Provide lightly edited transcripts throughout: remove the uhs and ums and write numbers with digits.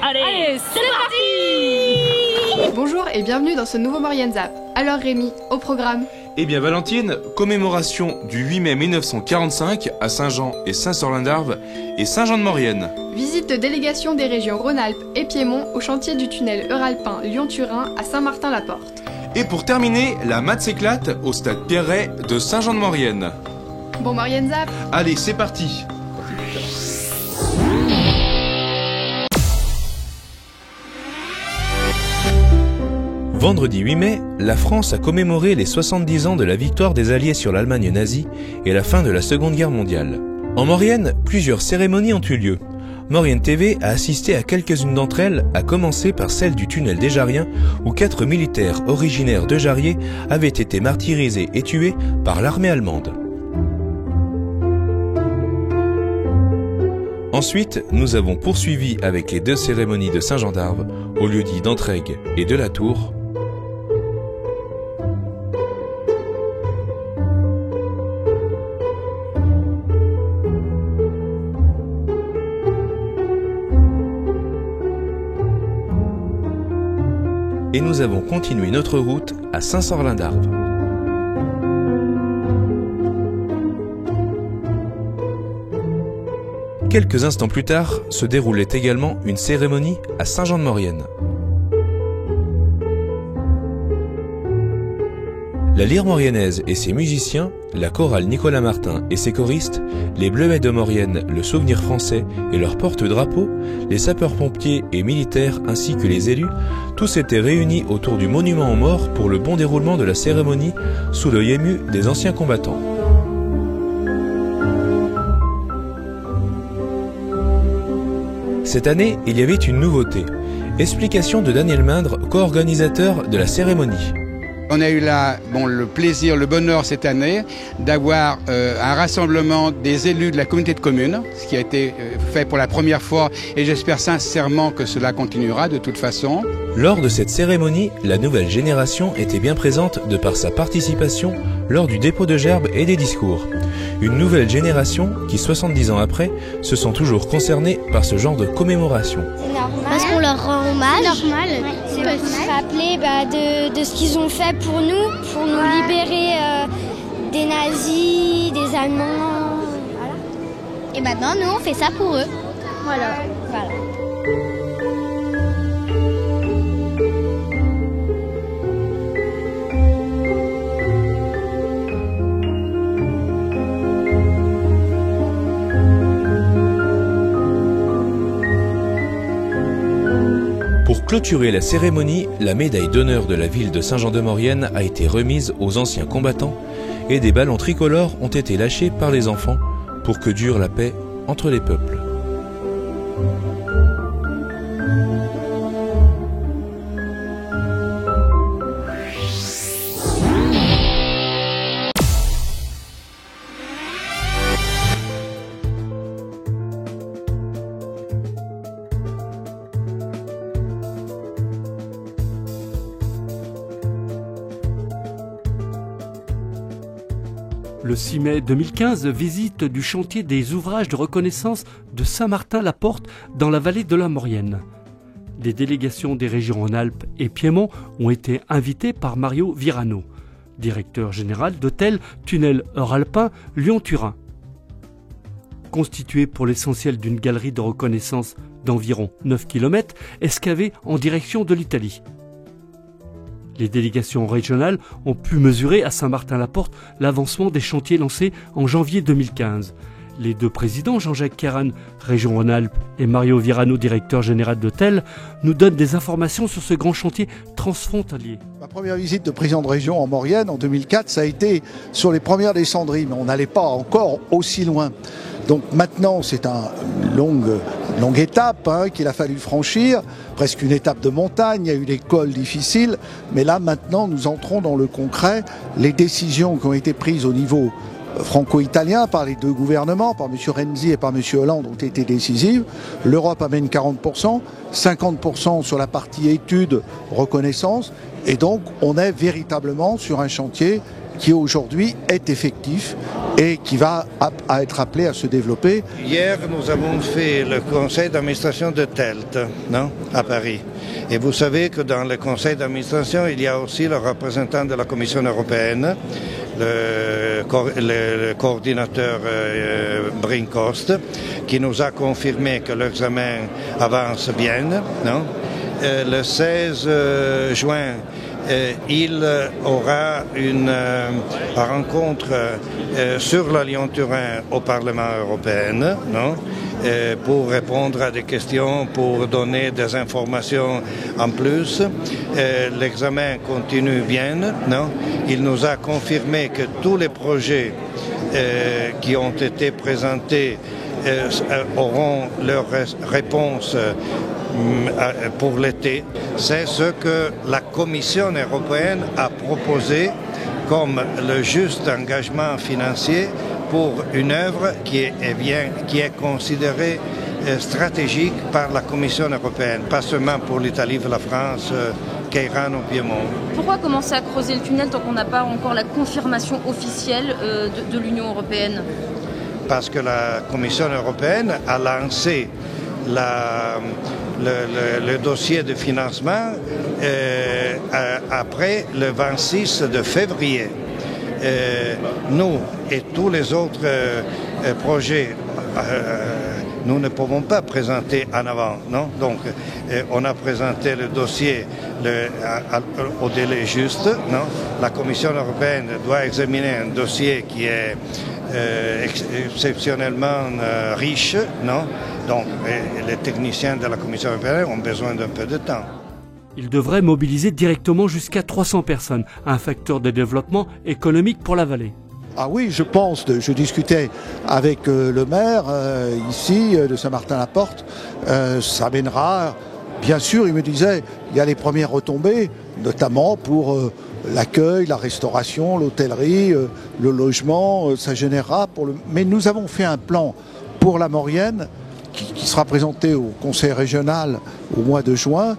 Allez, c'est parti! Bonjour et bienvenue dans ce nouveau Maurienne Zap. Alors Rémi, au programme. Eh bien Valentine, commémoration du 8 mai 1945 à Saint-Jean et Saint-Sorlin-d'Arves et Saint-Jean-de-Maurienne. Visite de délégation des régions Rhône-Alpes et Piémont au chantier du tunnel Euralpin Lyon-Turin à Saint-Martin-la-Porte. Et pour terminer, la mat s'éclate au stade Pierret de Saint-Jean-de-Maurienne. Bon Maurienne Zap. Allez, c'est parti. Vendredi 8 mai, la France a commémoré les 70 ans de la victoire des Alliés sur l'Allemagne nazie et la fin de la Seconde Guerre mondiale. En Maurienne, plusieurs cérémonies ont eu lieu. Maurienne TV a assisté à quelques-unes d'entre elles, à commencer par celle du tunnel des Jariens, où 4 militaires originaires de Jarrier avaient été martyrisés et tués par l'armée allemande. Ensuite, nous avons poursuivi avec les 2 cérémonies de Saint-Jean-d'Arves, au lieu-dit d'Entraigues et de la Tour. Et nous avons continué notre route à Saint-Sorlin-d'Arves. Quelques instants plus tard, se déroulait également une cérémonie à Saint-Jean-de-Maurienne. La lyre mauriennaise et ses musiciens, la chorale Nicolas Martin et ses choristes, les Bleuets de Maurienne, le Souvenir français et leurs porte-drapeaux, les sapeurs-pompiers et militaires ainsi que les élus, tous étaient réunis autour du monument aux morts pour le bon déroulement de la cérémonie sous l'œil ému des anciens combattants. Cette année, il y avait une nouveauté. Explication de Daniel Mindre, co-organisateur de la cérémonie. On a eu là le plaisir, le bonheur cette année d'avoir un rassemblement des élus de la communauté de communes, ce qui a été fait pour la première fois et j'espère sincèrement que cela continuera de toute façon. Lors de cette cérémonie, la nouvelle génération était bien présente de par sa participation lors du dépôt de gerbes et des discours. Une nouvelle génération qui, 70 ans après, se sent toujours concernée par ce genre de commémoration. C'est normal. Parce qu'on leur rend hommage. C'est normal. C'est pour se rappeler de ce qu'ils ont fait pour nous libérer des nazis, des Allemands. Voilà. Et maintenant, nous, on fait ça pour eux. Voilà. Pour clôturer la cérémonie, la médaille d'honneur de la ville de Saint-Jean-de-Maurienne a été remise aux anciens combattants et des ballons tricolores ont été lâchés par les enfants pour que dure la paix entre les peuples. Le 6 mai 2015, visite du chantier des ouvrages de reconnaissance de Saint-Martin-la-Porte dans la vallée de la Maurienne. Des délégations des régions Rhône-Alpes et Piémont ont été invitées par Mario Virano, directeur général d'hôtel Tunnel Euralpin Lyon-Turin. Constitué pour l'essentiel d'une galerie de reconnaissance d'environ 9 km, excavée en direction de l'Italie. Les délégations régionales ont pu mesurer à Saint-Martin-la-Porte l'avancement des chantiers lancés en janvier 2015. Les 2 présidents, Jean-Jacques Caran, région Rhône-Alpes, et Mario Virano, directeur général d'hôtel, nous donnent des informations sur ce grand chantier transfrontalier. Ma première visite de président de région en Maurienne en 2004, ça a été sur les premières descendries, mais on n'allait pas encore aussi loin. Donc maintenant, c'est une longue étape qu'il a fallu franchir, presque une étape de montagne, il y a eu des cols difficiles, mais là maintenant nous entrons dans le concret. Les décisions qui ont été prises au niveau franco-italien par les 2 gouvernements, par M. Renzi et par M. Hollande, ont été décisives. L'Europe amène 40%, 50% sur la partie études, reconnaissance, et donc on est véritablement sur un chantier qui aujourd'hui est effectif et qui va être appelé à se développer. Hier, nous avons fait le conseil d'administration de TELT, à Paris. Et vous savez que dans le conseil d'administration, il y a aussi le représentant de la Commission européenne, le coordinateur Brinkhorst, qui nous a confirmé que l'examen avance bien. Le 16 juin, il aura une rencontre sur la Lyon-Turin au Parlement européen, pour répondre à des questions, pour donner des informations en plus. L'examen continue bien. Il nous a confirmé que tous les projets qui ont été présentés auront leur réponse pour l'été. C'est ce que la Commission européenne a proposé comme le juste engagement financier pour une œuvre qui est considérée stratégique par la Commission européenne, pas seulement pour l'Italie, la France, Queyran ou Piémont. Pourquoi commencer à creuser le tunnel tant qu'on n'a pas encore la confirmation officielle de l'Union européenne? Parce que la Commission européenne a lancé le dossier de financement après le 26 de février. Nous et tous les autres projets, nous ne pouvons pas présenter en avant, non? Donc, on a présenté le dossier au délai juste, non? La Commission européenne doit examiner un dossier qui est exceptionnellement riche, non? Donc, les techniciens de la Commission européenne ont besoin d'un peu de temps. Il devrait mobiliser directement jusqu'à 300 personnes, un facteur de développement économique pour la vallée. Ah oui, je discutais avec le maire ici de Saint-Martin-la-Porte, ça mènera, bien sûr, il me disait, il y a les premières retombées, notamment pour l'accueil, la restauration, l'hôtellerie, le logement, ça générera mais nous avons fait un plan pour la Maurienne qui sera présenté au conseil régional au mois de juin,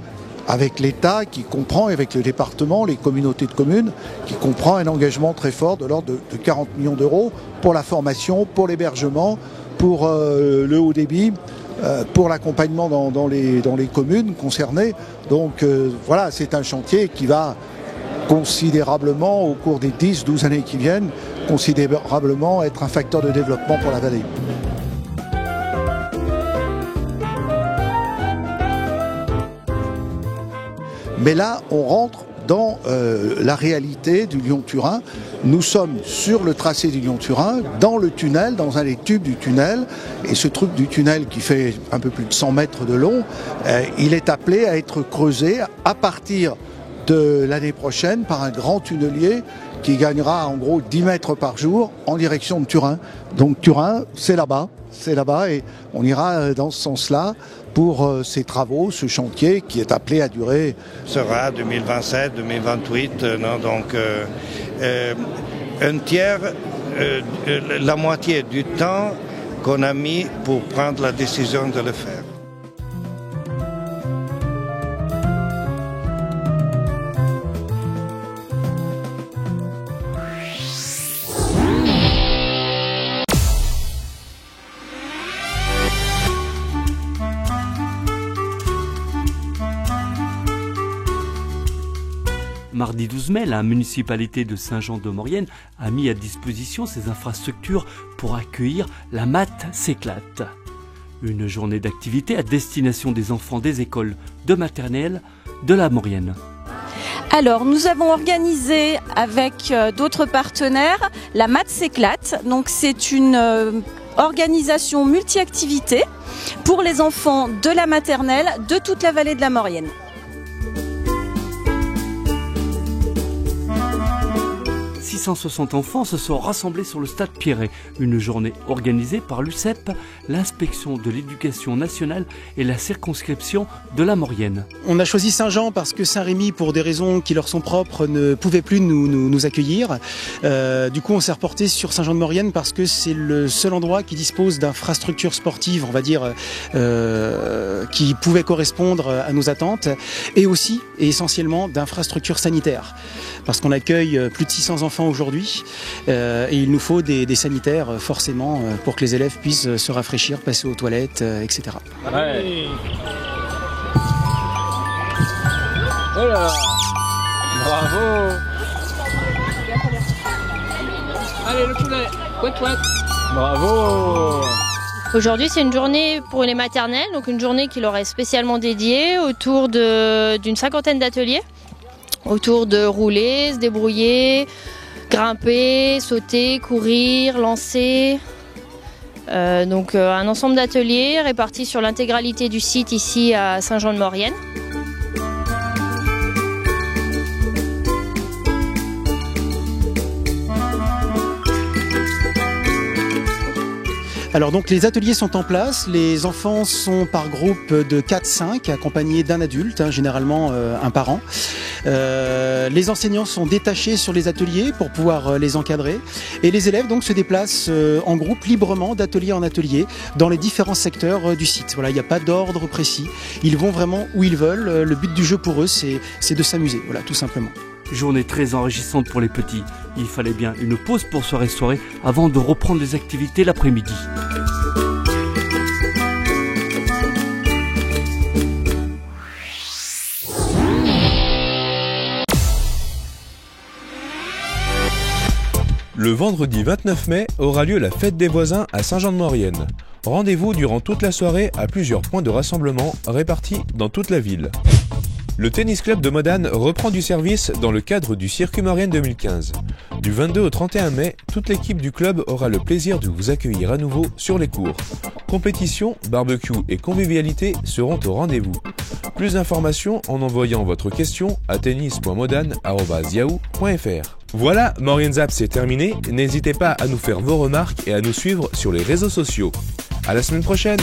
avec l'État qui comprend, et avec le département, les communautés de communes, qui comprend un engagement très fort de l'ordre de 40 millions d'euros pour la formation, pour l'hébergement, pour le haut débit, pour l'accompagnement dans les communes concernées. Donc voilà, c'est un chantier qui va considérablement, au cours des 10-12 années qui viennent, considérablement être un facteur de développement pour la vallée. Mais là, on rentre dans la réalité du Lyon-Turin. Nous sommes sur le tracé du Lyon-Turin, dans le tunnel, dans un des tubes du tunnel. Et ce truc du tunnel qui fait un peu plus de 100 mètres de long, il est appelé à être creusé à partir de l'année prochaine par un grand tunnelier qui gagnera en gros 10 mètres par jour en direction de Turin. Donc Turin, c'est là-bas et on ira dans ce sens-là pour ces travaux, ce chantier qui est appelé à durer. Sera 2027, 2028, donc un tiers, la moitié du temps qu'on a mis pour prendre la décision de le faire. Mardi 12 mai, la municipalité de Saint-Jean-de-Maurienne a mis à disposition ses infrastructures pour accueillir la Maths s'éclate. Une journée d'activité à destination des enfants des écoles de maternelle de la Maurienne. Alors, nous avons organisé avec d'autres partenaires la Maths s'éclate. Donc, c'est une organisation multi-activité pour les enfants de la maternelle de toute la vallée de la Maurienne. « 660 enfants se sont rassemblés sur le stade Pierret, une journée organisée par l'UCEP, l'inspection de l'éducation nationale et la circonscription de la Maurienne. On a choisi Saint-Jean parce que Saint-Rémy, pour des raisons qui leur sont propres, ne pouvait plus nous accueillir. Du coup, on s'est reporté sur Saint-Jean-de-Maurienne parce que c'est le seul endroit qui dispose d'infrastructures sportives, on va dire, qui pouvaient correspondre à nos attentes, et aussi, et essentiellement, d'infrastructures sanitaires. Parce qu'on accueille plus de 600 enfants aujourd'hui aujourd'hui. Et il nous faut des sanitaires forcément pour que les élèves puissent se rafraîchir, passer aux toilettes, etc. Ouais. Oh là là. Bravo. Allez, le poulet. Ouette. Bravo. Aujourd'hui, c'est une journée pour les maternelles, donc une journée qui leur est spécialement dédiée autour d'une cinquantaine d'ateliers, autour de rouler, se débrouiller, grimper, sauter, courir, lancer. Donc un ensemble d'ateliers répartis sur l'intégralité du site ici à Saint-Jean-de-Maurienne. Alors donc les ateliers sont en place, les enfants sont par groupe de 4-5 accompagnés d'un adulte, généralement un parent. Les enseignants sont détachés sur les ateliers pour pouvoir les encadrer et les élèves donc se déplacent en groupe librement d'atelier en atelier dans les différents secteurs du site. Voilà, il n'y a pas d'ordre précis, ils vont vraiment où ils veulent. Le but du jeu pour eux c'est de s'amuser, voilà, tout simplement. Journée très enrichissante pour les petits. Il fallait bien une pause pour se restaurer avant de reprendre les activités l'après-midi. Le vendredi 29 mai aura lieu la fête des voisins à Saint-Jean-de-Maurienne. Rendez-vous durant toute la soirée à plusieurs points de rassemblement répartis dans toute la ville. Le tennis club de Modane reprend du service dans le cadre du Circuit Maurienne 2015. Du 22 au 31 mai, toute l'équipe du club aura le plaisir de vous accueillir à nouveau sur les cours. Compétition, barbecue et convivialité seront au rendez-vous. Plus d'informations en envoyant votre question à tennis.modane@yahoo.fr. Voilà, Maurienne Zap, c'est terminé. N'hésitez pas à nous faire vos remarques et à nous suivre sur les réseaux sociaux. À la semaine prochaine!